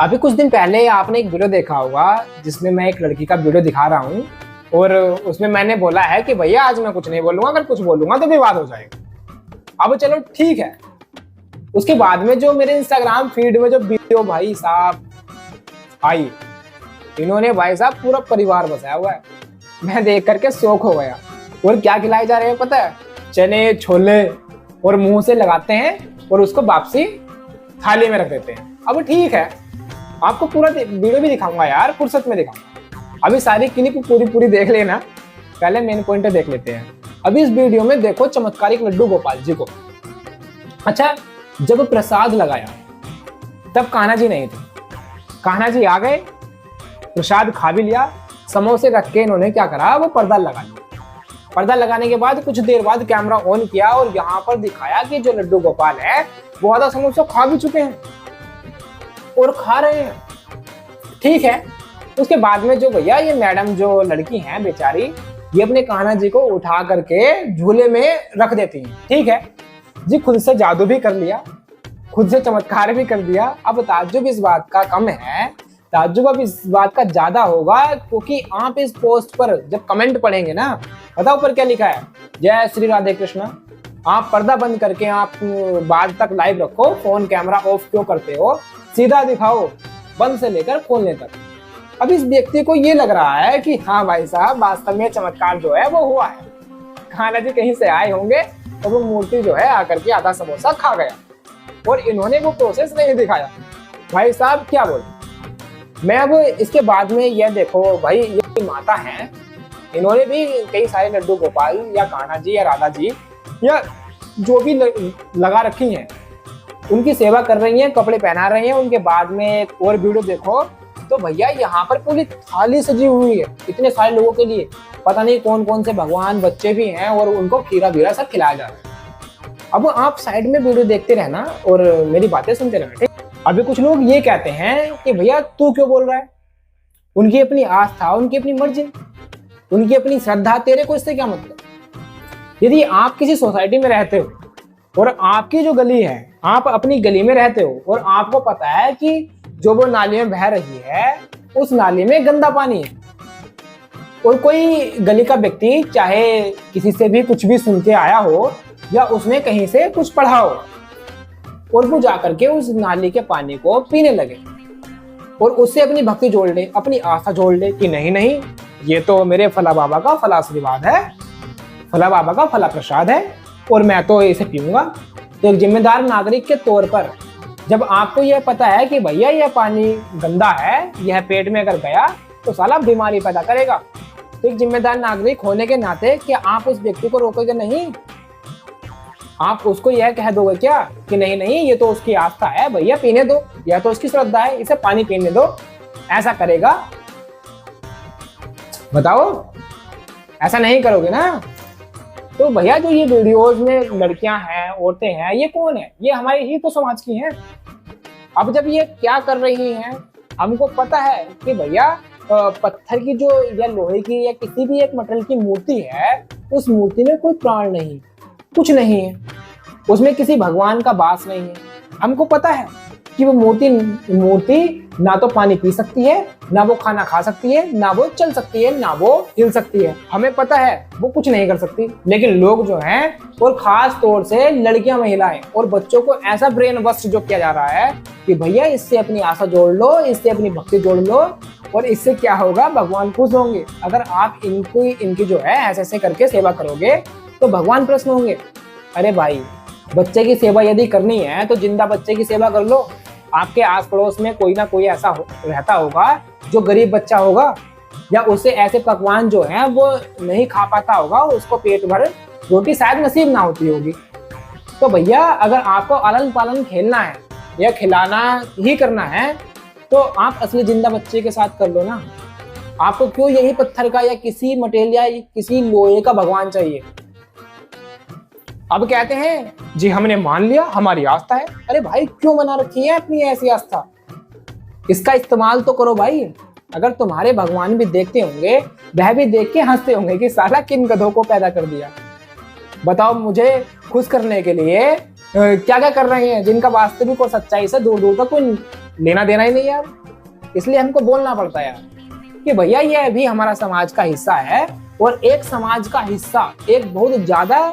अभी कुछ दिन पहले आपने एक वीडियो देखा होगा जिसमें मैं एक लड़की का वीडियो दिखा रहा हूँ और उसमें मैंने बोला है कि भैया आज मैं कुछ नहीं बोलूंगा, अगर कुछ बोलूंगा तो विवाद हो जाएगा। अब चलो ठीक है। उसके बाद में जो मेरे इंस्टाग्राम फीड में जो वीडियो भाई साहब आई, इन्होंने भाई साहब पूरा परिवार बसाया हुआ है। मैं देख करके शौक हो गया। और क्या खिलाए जा रहे हैं पता है? चने छोले, और मुंह से लगाते हैं और उसको वापसी थाली में रख देते हैं। अब ठीक है, आपको पूरा वीडियो भी दिखाऊंगा यार, फुर्सत में दिखाऊंगा। अभी सारी क्लिप पूरी देख लेना, पहले मेन पॉइंट देख लेते हैं। अभी इस वीडियो में देखो चमत्कारिक लड्डू गोपाल जी को। अच्छा, जब प्रसाद लगाया तब कान्हा जी नहीं थे। कान्हा जी आ गए, प्रसाद खा भी लिया, समोसे रख के इन्होंने क्या करा, वो पर्दा लगा लिया। पर्दा लगाने के बाद कुछ देर बाद कैमरा ऑन किया और यहाँ पर दिखाया कि जो लड्डू गोपाल है वो आधा समोसा खा भी चुके हैं और खा रहे हैं। ठीक है। उसके बाद में जो भैया ये मैडम जो लड़की हैं बेचारी, ये अपने कान्हा जी को उठा करके झूले में रख देती हैं। ठीक है जी, खुद से जादू भी कर लिया, खुद से चमत्कार भी कर दिया। अब ताज्जुब इस बात का कम है, ताज्जुब अब इस बात का ज्यादा होगा, क्योंकि आप इस पोस्ट पर जब कमेंट पढ़ेंगे ना, बताओ ऊपर क्या लिखा है? जय श्री राधे कृष्ण। आप पर्दा बंद करके आप बाद तक लाइव रखो, फोन कैमरा ऑफ क्यों करते हो, सीधा दिखाओ बंद से लेकर खोलने तक। अब इस व्यक्ति को ये लग रहा है कि हाँ भाई साहब, वास्तव में चमत्कार जो है वो हुआ है। कान्हा जी कहीं से आए होंगे और वो मूर्ति जो है आकर के आधा समोसा खा गया और इन्होंने वो प्रोसेस नहीं दिखाया। भाई साहब क्या बोल। मैं अब इसके बाद में यह देखो भाई, ये माता है, इन्होंने भी कई सारे लड्डू गोपाल या कान्हा जी या राधा जी या जो भी लगा रखी हैं, उनकी सेवा कर रही हैं, कपड़े पहना रही हैं। उनके बाद में एक और वीडियो देखो तो भैया यहाँ पर पूरी थाली सजी हुई है इतने सारे लोगों के लिए। पता नहीं कौन कौन से भगवान बच्चे भी हैं और उनको खीरा बीरा सब खिलाया जा रहा है। अब आप साइड में वीडियो देखते रहना और मेरी बातें सुनते रहना, ठीक? अभी कुछ लोग ये कहते हैं कि भैया तू क्यों बोल रहा है, उनकी अपनी आस्था, उनकी अपनी मर्जी, उनकी अपनी श्रद्धा, तेरे को इससे क्या मतलब? यदि आप किसी सोसाइटी में रहते हो और आपकी जो गली है, आप अपनी गली में रहते हो और आपको पता है कि जो वो नाली में बह रही है उस नाली में गंदा पानी है, और कोई गली का व्यक्ति चाहे किसी से भी कुछ भी सुन के आया हो या उसने कहीं से कुछ पढ़ा हो और वो जाकर के उस नाली के पानी को पीने लगे और उससे अपनी भक्ति जोड़ ले, अपनी आस्था जोड़ ले कि नहीं नहीं, ये तो मेरे फला बाबा का फला आशीर्वाद है, फला बाबा का फला प्रसाद है और मैं तो इसे पीऊंगा। तो एक जिम्मेदार नागरिक के तौर पर जब आपको यह पता है कि भैया यह पानी गंदा है, यह पेट में अगर गया तो साला बीमारी पैदा करेगा, तो एक जिम्मेदार नागरिक होने के नाते क्या आप उस व्यक्ति को रोकोगे नहीं? आप उसको यह कह दोगे क्या कि नहीं नहीं, ये तो उसकी आस्था है, भैया पीने दो, यह तो उसकी श्रद्धा है, इसे पानी पीने दो, ऐसा करेगा? बताओ, ऐसा नहीं करोगे ना। तो भैया जो ये वीडियोस में लड़कियां हैं, औरतें हैं, ये कौन है? ये हमारे ही तो समाज की हैं। अब जब ये क्या कर रही हैं, हमको पता है कि भैया पत्थर की जो या लोहे की या किसी भी एक मेटल की मूर्ति है, उस मूर्ति में कोई प्राण नहीं, कुछ नहीं है, उसमें किसी भगवान का वास नहीं है। हमको पता है कि वो मूर्ति ना तो पानी पी सकती है, ना वो खाना खा सकती है, ना वो चल सकती है, ना वो हिल सकती है। हमें पता है वो कुछ नहीं कर सकती, लेकिन लोग जो हैं, और खास तौर से लड़कियां, महिलाएं और बच्चों को ऐसा ब्रेन वॉश जो किया जा रहा है कि भैया इससे अपनी आशा जोड़ लो, इससे अपनी भक्ति जोड़ लो और इससे क्या होगा, भगवान खुश होंगे। अगर आप इनकी जो है ऐसे करके सेवा करोगे तो भगवान प्रसन्न होंगे। अरे भाई, बच्चे की सेवा यदि करनी है तो जिंदा बच्चे की सेवा कर लो। आपके आस पड़ोस में कोई ना कोई ऐसा रहता होगा जो गरीब बच्चा होगा, या उससे ऐसे पकवान जो हैं वो नहीं खा पाता होगा, उसको पेट भर रोटी शायद नसीब ना होती होगी। तो भैया अगर आपको आलन पालन खेलना है या खिलाना ही करना है तो आप असली जिंदा बच्चे के साथ कर लो ना। आपको क्यों यही पत्थर का या किसी मटेरियल या किसी लोहे का भगवान चाहिए? अब कहते हैं जी हमने मान लिया, हमारी आस्था है। अरे भाई, क्यों बना रखी है अपनी ऐसी आस्था? इसका इस्तेमाल तो करो भाई। अगर तुम्हारे भगवान भी देखते होंगे, वह भी देख के हंसते होंगे कि साला किन गधों को पैदा कर दिया। बताओ, मुझे खुश करने के लिए क्या क्या कर रहे हैं, जिनका वास्तविक और सच्चाई से दूर दूर तक कोई लेना देना ही नहीं यार। इसलिए हमको बोलना पड़ता है यार कि भैया ये भी हमारा समाज का हिस्सा है, और एक समाज का हिस्सा एक बहुत ज्यादा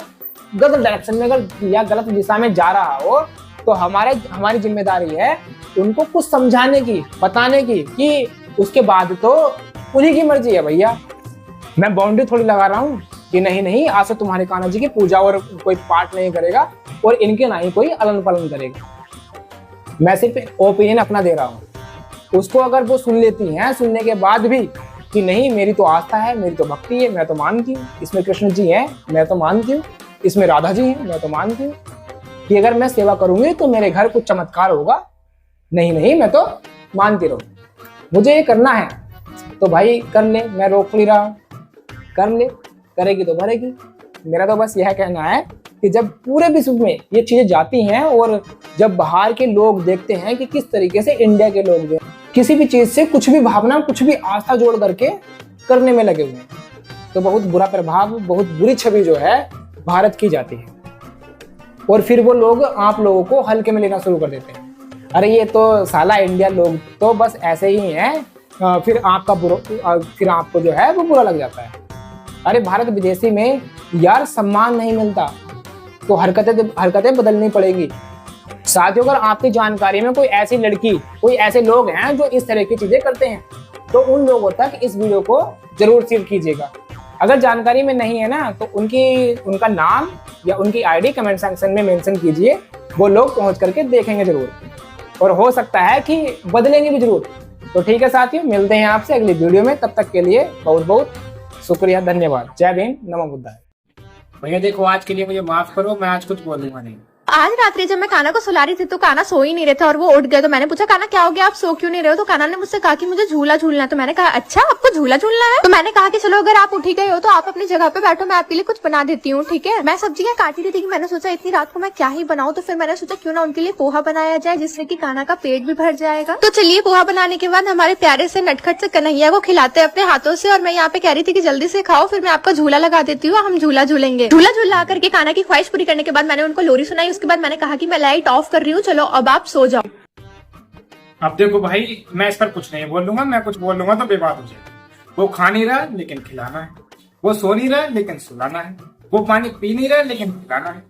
गलत डायरेक्शन में अगर या गलत दिशा में जा रहा हो तो हमारी जिम्मेदारी है उनको कुछ समझाने की, बताने की कि उसके बाद तो उन्हीं की मर्जी है भैया। मैं बाउंड्री थोड़ी लगा रहा हूँ कि नहीं आज से तुम्हारे कान्हा जी की पूजा और कोई पाठ नहीं करेगा और इनके ना ही कोई अलन पालन करेगा। मैं सिर्फ ओपिनियन अपना दे रहा हूँ, उसको अगर वो सुन लेती हैं, सुनने के बाद भी कि नहीं मेरी तो आस्था है, मेरी तो भक्ति है, मैं तो मानती हूँ इसमें कृष्ण जी हैं, मैं तो मानती हूँ इसमें राधा जी हैं, मैं तो मानती हूँ कि अगर मैं सेवा करूंगी तो मेरे घर कुछ चमत्कार होगा, नहीं मैं तो मानती रहूँ, मुझे ये करना है तो भाई कर ले, मैं रोक नहीं रहा हूँ, कर ले, करेगी तो भरेगी। मेरा तो बस यह कहना है कि जब पूरे विश्व में ये चीजें जाती हैं और जब बाहर के लोग देखते हैं कि किस तरीके से इंडिया के लोग किसी भी चीज से कुछ भी भावना, कुछ भी आस्था जोड़ करके करने में लगे हुए हैं, तो बहुत बुरा प्रभाव, बहुत बुरी छवि जो है भारत की जाती है। और फिर वो लोग आप लोगों को हल्के में लेना शुरू कर देते हैं, अरे ये तो साला इंडिया लोग तो बस ऐसे ही हैं, फिर आपको जो है वो बुरा लग जाता है। अरे भारत विदेशी में यार सम्मान नहीं मिलता तो हरकतें बदलनी पड़ेगी। साथियों, अगर आपकी जानकारी में कोई ऐसी लड़की, कोई ऐसे लोग हैं जो इस तरह की चीजें करते हैं तो उन लोगों तक इस वीडियो को जरूर शेयर कीजिएगा। अगर जानकारी में नहीं है ना तो उनका नाम या उनकी आईडी कमेंट सेक्शन में मेंशन कीजिए, वो लोग पहुंच करके देखेंगे जरूर और हो सकता है कि बदलेंगे भी जरूर। तो ठीक है साथियों, मिलते हैं आपसे अगली वीडियो में, तब तक के लिए बहुत बहुत शुक्रिया, धन्यवाद। जय भीम, नमो बुद्धाय। भैया देखो, आज के लिए मुझे माफ करो, मैं आज कुछ बोलूंगा नहीं। आज रात्रि जब मैं कान्हा को सुला रही थी तो कान्हा सो ही नहीं रहे थे और वो उठ गए, तो मैंने पूछा कान्हा क्या हो गया, आप सो क्यों नहीं रहे हो? तो कान्हा ने मुझसे कहा कि मुझे झूला झूलना है। तो मैंने कहा अच्छा आपको झूला झूलना है? तो मैंने कहा कि चलो अगर आप उठी गए हो तो आप अपनी जगह पे बैठो, मैं आपके लिए कुछ बना देती हूँ, ठीक है। मैं सब्जियां काटी रही थी कि मैंने सोचा इतनी रात को मैं क्या ही बनाऊं, तो फिर मैंने सोचा क्यों ना उनके लिए पोहा बनाया जाए जिससे कि कान्हा का पेट भी भर जाएगा। तो चलिए पोहा बनाने के बाद हमारे प्यारे से नटखट से कन्हैया को खिलाते अपने हाथों से, और मैं यहाँ पे कह रही थी कि जल्दी से खाओ, फिर मैं आपका झूला लगा देती हूँ, हम झूला झूलेंगे। झूला झूला करके कान्हा की ख्वाहिश पूरी करने के बाद मैंने उनको लोरी सुनाई। उसके बाद मैंने कहा कि मैं लाइट ऑफ कर रही हूँ, चलो अब आप सो जाओ। अब देखो भाई, मैं इस पर कुछ नहीं बोलूंगा, मैं कुछ बोल लूंगा तो विवाद हो जाएगा। वो खा नहीं रहा लेकिन खिलाना है, वो सो नहीं रहा लेकिन सुलाना है, वो पानी पी नहीं रहा लेकिन पिलाना है।